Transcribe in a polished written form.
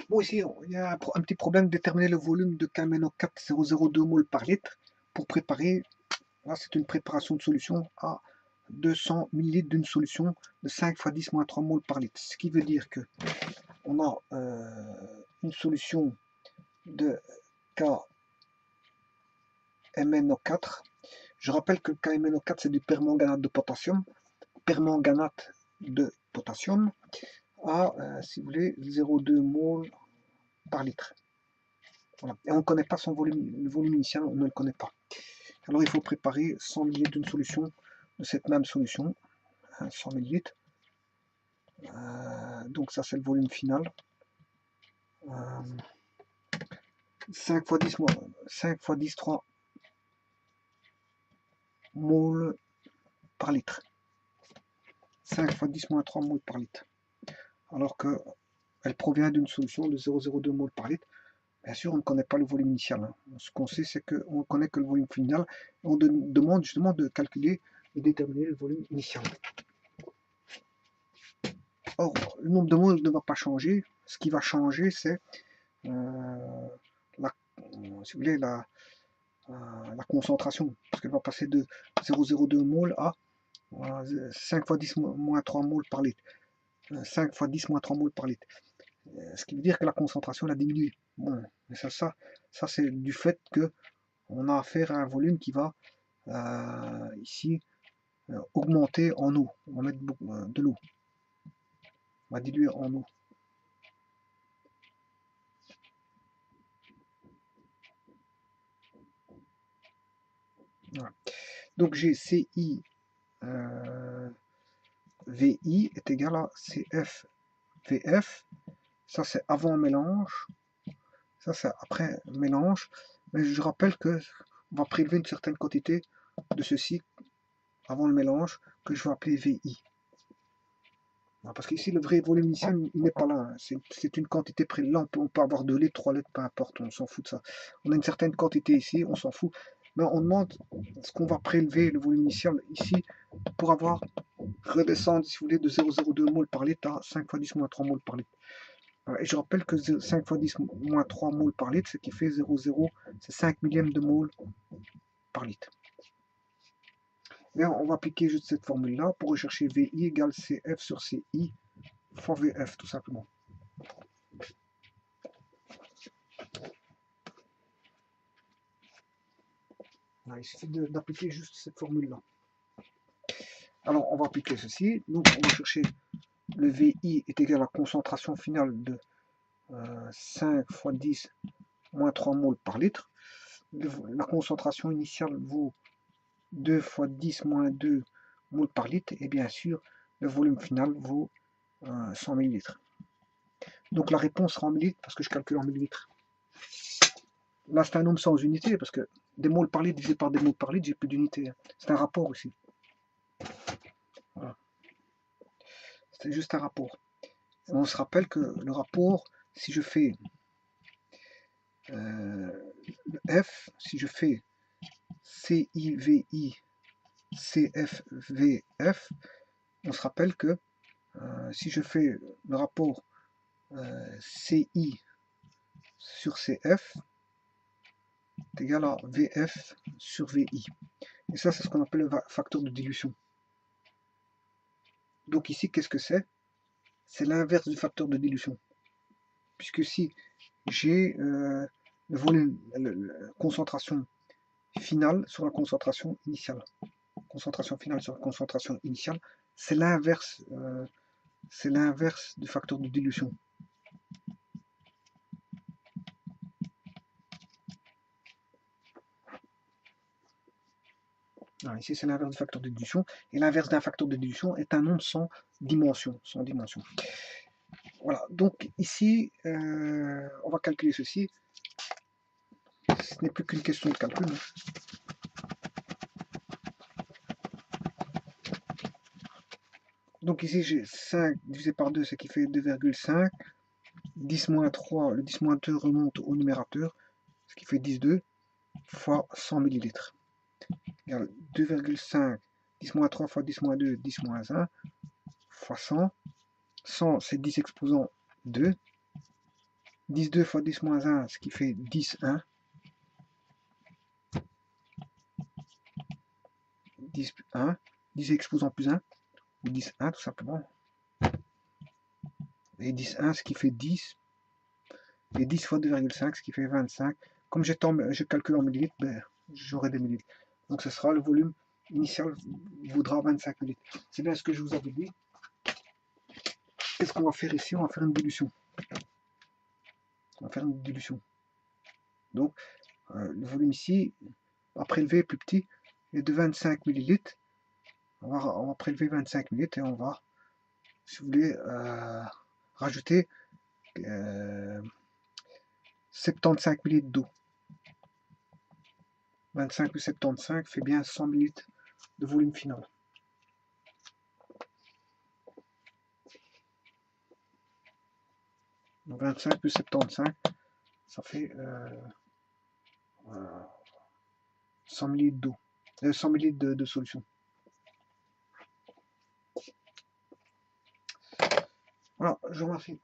Bon, ici, il y a un petit problème de déterminer le volume de KMNO4 002 mol par litre pour préparer. Là, c'est une préparation de solution à 200 ml d'une solution de 5 x 10 moins 3 mol par litre. Ce qui veut dire que on a une solution de KMNO4. Je rappelle que le KMNO4, c'est du permanganate de potassium. Permanganate de potassium à, si vous voulez, 0,2 mol par litre. Voilà. Et on ne connaît pas son volume, le volume initial, on ne le connaît pas. Alors il faut préparer 100 ml d'une solution, de cette même solution, 100 ml. Donc ça c'est le volume final. 5 x 10 5 x 10 3 mol par litre. 5 x 10 moins 3 mol par litre. Alors qu'elle provient d'une solution de 0,02 mol par litre. Bien sûr, on ne connaît pas le volume initial. Hein. Ce qu'on sait, c'est qu'on ne connaît que le volume final. On demande justement de calculer et déterminer le volume initial. Or, le nombre de moles ne va pas changer. Ce qui va changer, c'est si vous voulez, la concentration. Parce qu'elle va passer de 0,02 mol à 5 x 10 moins 3 mol par litre. 5 x 10 moins 3 mol par litre. Ce qui veut dire que la concentration a diminué. Bon, mais ça c'est du fait que on a affaire à un volume qui va ici augmenter en eau. On va mettre de l'eau. On va diluer en eau. Voilà. Donc j'ai CI VI est égal à CF VF. Ça c'est avant mélange. Ça c'est après mélange. Mais je rappelle que on va prélever une certaine quantité de ceci avant le mélange que je vais appeler VI. Parce qu'ici, le vrai volume initial, il n'est pas là. C'est une quantité prélevée. On peut avoir 2 litres, 3 litres, peu importe, on s'en fout de ça. On a une certaine quantité ici, on s'en fout. Mais on demande ce qu'on va prélever, le volume initial, ici, pour avoir redescendre, si vous voulez, de 0,02 mol par litre à 5 x 10 moins 3 mol par litre. Et je rappelle que 5 x 10 moins 3 mol par litre, ce qui fait 0,0, c'est 5 millièmes de mol par litre. Mais on va appliquer juste cette formule-là pour rechercher VI égale CF sur CI fois VF, tout simplement. Il suffit d'appliquer juste cette formule-là. Alors, on va appliquer ceci. Donc, on va chercher le VI est égal à la concentration finale de 5 x 10 moins 3 mol par litre. La concentration initiale vaut 2 x 10 moins 2 mol par litre. Et bien sûr, le volume final vaut 100 ml. Donc, la réponse sera en millilitres parce que je calcule en millilitres. Là, c'est un nombre sans unité parce que des moles par litre divisé par des moles par litre, j'ai plus d'unité. C'est un rapport aussi. Voilà. C'est juste un rapport. Et on se rappelle que le rapport, si je fais F, si je fais CIVI, CFVF, on se rappelle que si je fais le rapport CI sur CF, est égal à VF sur VI. Et ça, c'est ce qu'on appelle le facteur de dilution. Donc ici, qu'est-ce que c'est? C'est l'inverse du facteur de dilution. Puisque si j'ai le volume, la concentration finale sur la concentration initiale. Concentration finale sur la concentration initiale, c'est l'inverse du facteur de dilution. Alors ici, c'est l'inverse du facteur de dilution. Et l'inverse d'un facteur de dilution est un nombre sans dimension. Voilà, donc ici, on va calculer ceci. Ce n'est plus qu'une question de calcul. Donc ici, j'ai 5 divisé par 2, ce qui fait 2,5. 10 moins 3, le 10 moins 2 remonte au numérateur, ce qui fait 10,2 fois 100 ml. 2,5, 10 moins 3 fois 10 moins 2, 10 moins 1, fois 100. 100, c'est 10 exposant 2. 10,2 fois 10 moins 1, ce qui fait 10,1. 10,1. 10 exposant plus 1, ou 10,1 tout simplement. Et 10,1, ce qui fait 10. Et 10 fois 2,5, ce qui fait 25. Comme je calcule en millilitres, ben, j'aurai des millilitres. Donc ce sera le volume initial vaudra 25 millilitres. C'est bien ce que je vous avais dit. Qu'est-ce qu'on va faire ici? On va faire une dilution. On va faire une dilution. Donc le volume ici, à prélever plus petit, est de 25 millilitres. On va prélever 25 millilitres et on va, si vous voulez, rajouter 75 millilitres d'eau. 25 plus 75 fait bien 100 millilitres de volume final. Donc 25 plus 75, ça fait 100 millilitres d'eau, 100 millilitres de solution. Voilà, je vous remercie.